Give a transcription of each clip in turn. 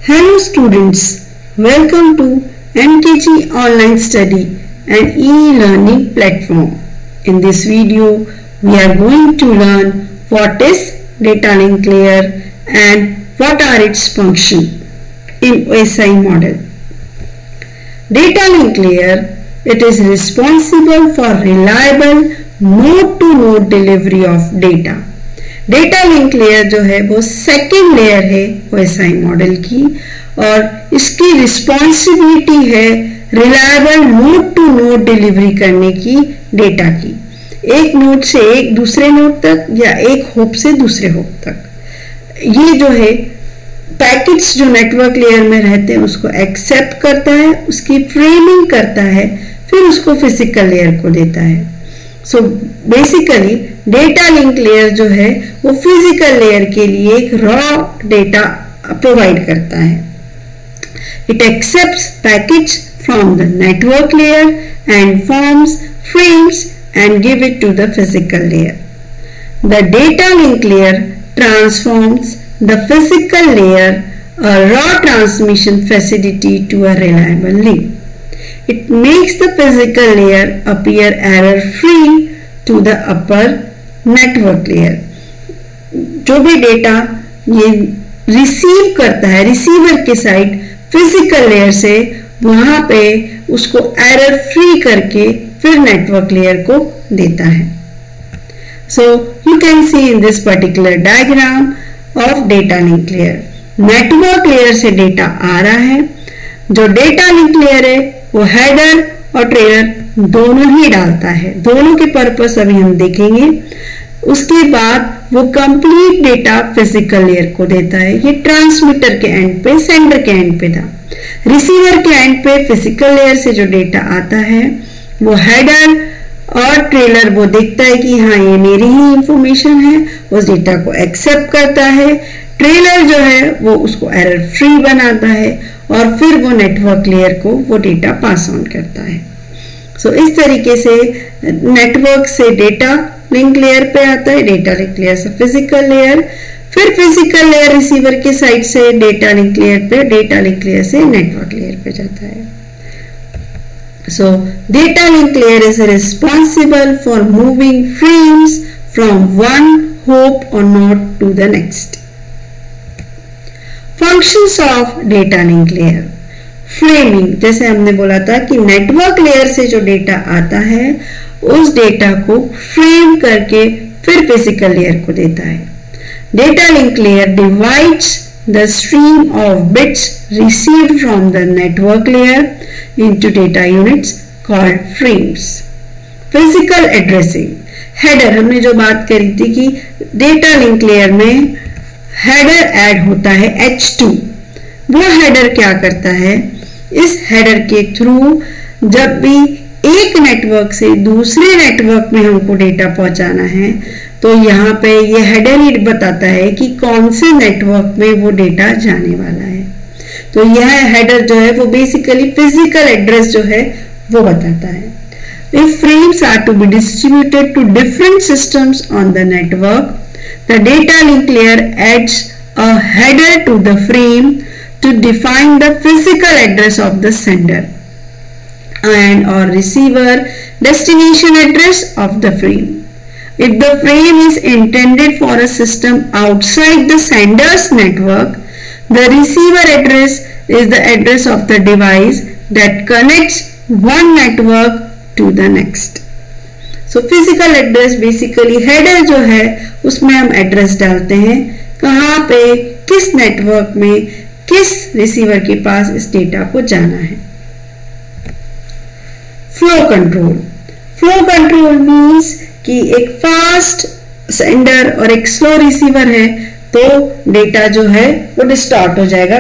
Hello students, welcome to MKG Online Study and e-learning platform. In this video, we are going to learn what is data link layer and what are its functions in OSI model. Data link layer, it is responsible for reliable node-to-node delivery of data. Data link layer जो है वो second layer है OSI model की और इसकी responsibility है reliable node to node delivery करने की डेटा की, एक नोड से एक दूसरे नोड तक या एक होप से दूसरे होप तक। ये जो है पैकेट्स जो नेटवर्क लेयर में रहते हैं उसको एक्सेप्ट करता है, उसकी फ्रेमिंग करता है, फिर उसको फिजिकल लेयर को देता है। So basically data link layer जो है वो फिजिकल लेयर के लिए एक रॉ डेटा प्रोवाइड करता है। It accepts packets from the network layer and forms frames and give it to the physical layer. The data link layer transforms the physical layer a raw transmission facility to a reliable link. It makes the physical layer appear error free to the upper network layer. जो भी data ये receive करता है receiver के side physical layer से, वहां पे उसको एरर फ्री करके फिर नेटवर्क लेयर को देता है। So you can see in this particular diagram of data link layer, network layer से डेटा आ रहा है। जो डेटा लिंक लेयर है वो हेडर और ट्रेलर दोनों ही डालता है, दोनों के पर्पस अभी हम देखेंगे। उसके बाद वो कंप्लीट डेटा फिजिकल लेयर को देता है। ये ट्रांसमीटर के एंड पे, सेंडर के एंड पे था। रिसीवर के एंड पे फिजिकल लेयर से जो डेटा आता है वो हेडर और ट्रेलर वो देखता है कि हाँ ये मेरी ही इंफॉर्मेशन है, उस डेटा को एक्सेप्ट करता है। ट्रेलर जो है वो उसको एरर फ्री बनाता है और फिर वो नेटवर्क लेयर को वो डेटा पास ऑन करता है। सो इस तरीके से नेटवर्क से डेटा लिंक लेयर पे आता है, डेटा लिंक लेयर से फिजिकल लेयर, फिर फिजिकल लेयर रिसीवर के साइड से डेटा लिंक लेयर पे, डेटा लिंक लेयर से नेटवर्क लेयर पे जाता है। So data link layer is responsible for moving frames from one hop और node to the next. Functions of data link layer. Framing, जैसे हमने बोला था कि नेटवर्क लेयर से जो डेटा आता है उस डेटा को फ्रेम करके फिर फिजिकल लेयर को देता है। Data link layer divides the stream of bits received from the network layer into data units called frames. Physical addressing, header, हमने जो बात करी थी कि डेटा लिंक लेयर में हेडर ऐड होता है H2। वो हेडर क्या करता है, इस हेडर के थ्रू जब भी एक नेटवर्क से दूसरे नेटवर्क में हमको डेटा पहुंचाना है तो यहाँ पे ये हेडर ही बताता है कि कौन से नेटवर्क में वो डेटा जाने वाला है। तो यह हेडर जो है वो बेसिकली फिजिकल एड्रेस जो है वो बताता है। If frames are to be distributed to different systems on the network, the data link layer adds a header to the frame to define the physical address of the sender and or receiver destination address of the frame. If the frame is intended for a system outside the sender's network, the receiver address is the address of the device that connects one network to the next. So physical address basically header जो है उसमें हम address डालते हैं, कहाँ पे किस network में किस रिसीवर के पास इस डेटा को जाना है। Flow control. Flow control means कि एक फास्ट सेंडर और एक स्लो रिसीवर है तो डेटा जो है वो डिस्टॉर्ट हो जाएगा,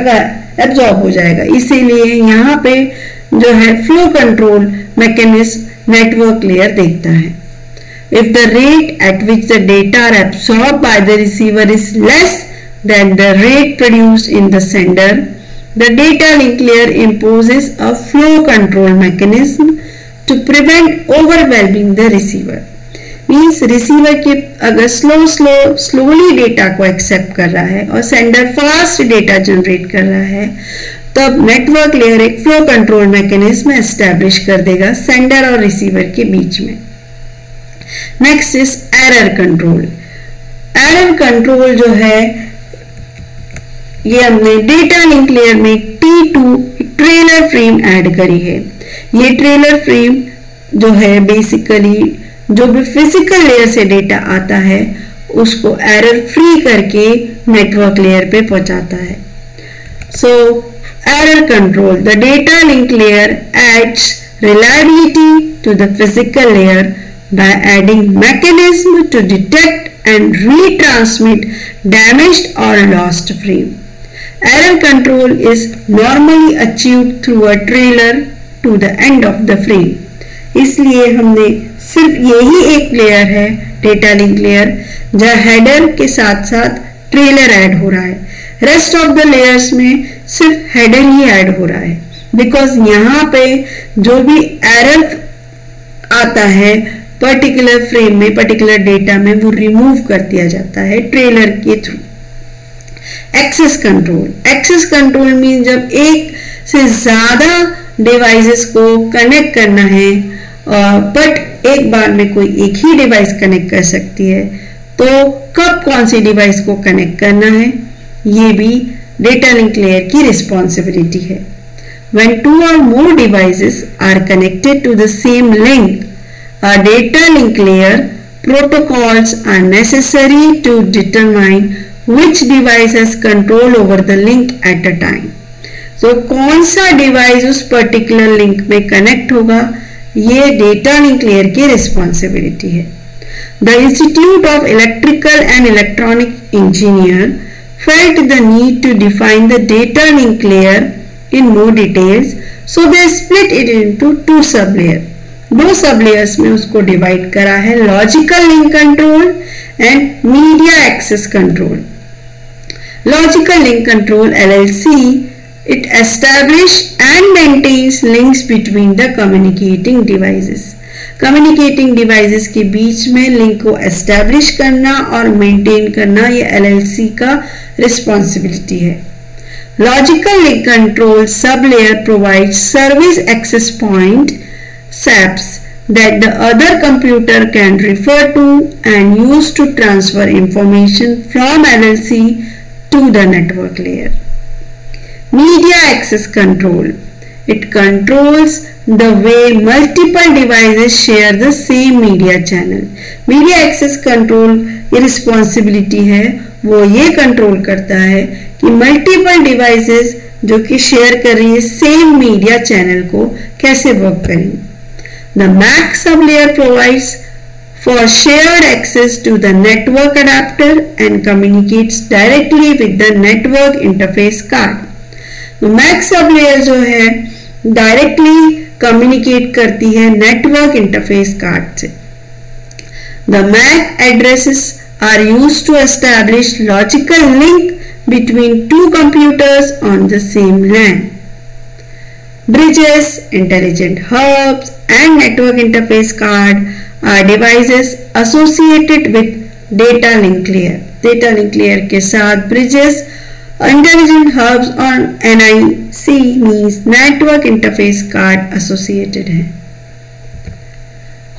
एब्जॉर्ब हो जाएगा। इसीलिए यहाँ पे जो है flow control mechanism network layer देखता है। If the rate at which the data are absorbed by the receiver is less than the rate produced in the sender, the data link layer imposes a flow control mechanism to prevent overwhelming the receiver. Means receiver के अगर slowly data को accept कर रहा है और sender fast data generate कर रहा है, तब नेटवर्क लेयर एक फ्लो कंट्रोल मैकेनिज्म एस्टैब्लिश कर देगा सेंडर और रिसीवर के बीच में। Next is error control. Error control जो है ये हमने डेटा लिंक लेयर में T2 ट्रेलर फ्रेम ऐड करी है। ये ट्रेलर फ्रेम जो है बेसिकली जो भी फिजिकल लेयर से डेटा आता है उसको एरर फ्री करके नेटवर्क लेयर पे पहुंचाता है। So error control, the data link layer adds reliability to the physical layer by adding mechanism to detect and retransmit damaged or lost frame. Error control is normally achieved through a trailer to the end of the frame. इसलिए हमने सिर्फ यही एक layer है data link layer जहाँ header के साथ साथ ट्रेलर ऐड हो रहा है। रेस्ट ऑफ द लेयर्स में सिर्फ हेडर ही ऐड हो रहा है, बिकॉज यहाँ पे जो भी एरर आता है पर्टिकुलर फ्रेम में, पर्टिकुलर डेटा में, वो रिमूव कर दिया जाता है ट्रेलर के थ्रू। Access control, access control mean जब एक से ज्यादा डिवाइसेस को कनेक्ट करना है बट एक बार में कोई एक ही डिवाइस कनेक्ट कर सकती है, तो कब कौन सी डिवाइस को कनेक्ट करना है ये भी डेटा लिंक लेयर की रिस्पॉन्सिबिलिटी है। When two or more devices are connected to the same link, a data link layer protocols are necessary to determine which device has control over the link at a time. So कौन सा device उस particular link में connect होगा ये data link layer की responsibility है। The Institute of Electrical and Electronic Engineer felt the need to define the data link layer in more details, so they split it into two sublayers. दो सब layers में उसको divide करा है, logical link control and media access control. Logical link control LLC, it establish and maintains links between the communicating devices. Communicating devices के बीच में link को establish करना और मेंटेन करना ये LLC का रिस्पॉन्सिबिलिटी है। Logical link control sub layer provides service access point SAPs that the other computer can refer to and use to transfer information from LLC to the network layer. Media access control, it controls the way multiple devices share the same media channel. Media access control ये responsibility है, वो ये control करता है कि multiple devices जो कि share कर रही है सेम मीडिया चैनल को कैसे वर्क करेंगे। The MAC sublayer provides for shared access to the network adapter and communicates directly with the network interface card. तो MAC sublayer जो है डायरेक्टली कम्युनिकेट करती है नेटवर्क इंटरफेस कार्ड से। The MAC addresses are used to establish logical link between two computers on the same LAN. Bridges, intelligent hubs and network interface card are devices associated with data link layer. Data link layer के साथ bridges, intelligent hubs और NIC means network interface card associated है।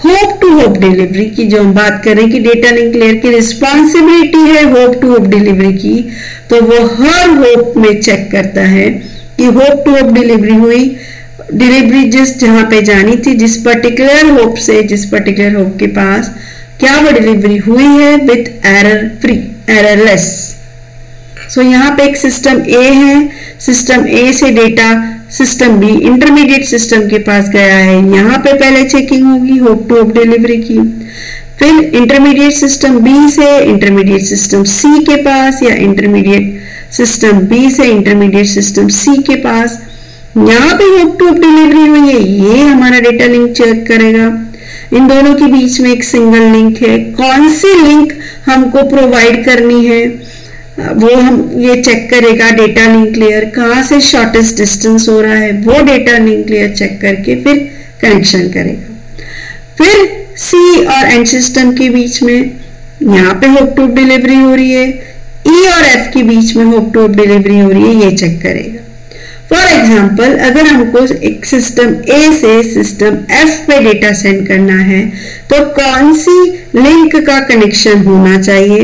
Hope to hop delivery की जो हम बात करें कि डेटा लिंक लेयर की रिस्पॉन्सिबिलिटी है होप टू होप डिलीवरी की, तो वो हर होप में चेक करता है कि होप टू होप डिलीवरी हुई, डिलीवरी जिस जहां पे जानी थी, जिस पर्टिकुलर होप से जिस पर्टिकुलर होप के पास क्या वो डिलीवरी हुई है with error free, errorless. So यहाँ पे एक सिस्टम ए है, सिस्टम ए से data system B intermediate system के पास गया है, यहाँ पे पहले चेकिंग होगी होप टू होप डिलीवरी की, फिर इंटरमीडिएट सिस्टम बी से इंटरमीडिएट सिस्टम सी के पास या इंटरमीडिएट सिस्टम बी से इंटरमीडिएट सिस्टम सी के पास, यहाँ पे होप टू होप डिलीवरी हुई है, ये हमारा डेटा लिंक चेक करेगा। इन दोनों के बीच में एक सिंगल लिंक है, कौन सी लिंक हमको प्रोवाइड करनी है वो हम ये चेक करेगा डेटा लिंक लेयर, कहाँ से शॉर्टेस्ट डिस्टेंस हो रहा है वो डेटा लिंक लेयर चेक करके फिर कनेक्शन करेगा। फिर सी और एंड सिस्टम के बीच में, यहाँ पे होप टू होप डिलीवरी हो रही है, ई और एफ के बीच में होप टू होप डिलीवरी हो रही है, ये चेक करेगा। फॉर एग्जाम्पल, अगर हमको एक सिस्टम ए से सिस्टम एफ पे डेटा सेंड करना है तो कौन सी लिंक का कनेक्शन होना चाहिए,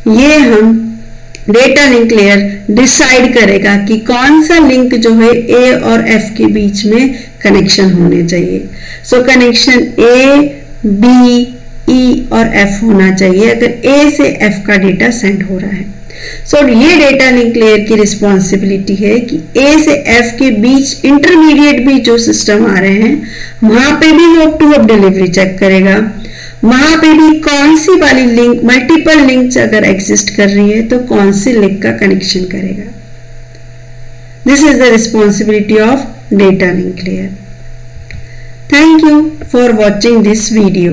ये हम डेटा लिंक लेयर डिसाइड करेगा कि कौन सा लिंक जो है ए और एफ के बीच में कनेक्शन होने चाहिए। सो कनेक्शन ए, बी, ई और एफ होना चाहिए अगर ए से एफ का डेटा सेंड हो रहा है। सो ये डेटा लिंक लेयर की रिस्पॉन्सिबिलिटी है कि ए से एफ के बीच इंटरमीडिएट भी जो सिस्टम आ रहे हैं वहां पे भी hop to hop delivery check करेगा, वहां पे भी कौन सी वाली लिंक, मल्टीपल लिंक्स अगर एग्जिस्ट कर रही है तो कौन सी लिंक का कनेक्शन करेगा। This is the responsibility of data link layer. Thank you for watching this video.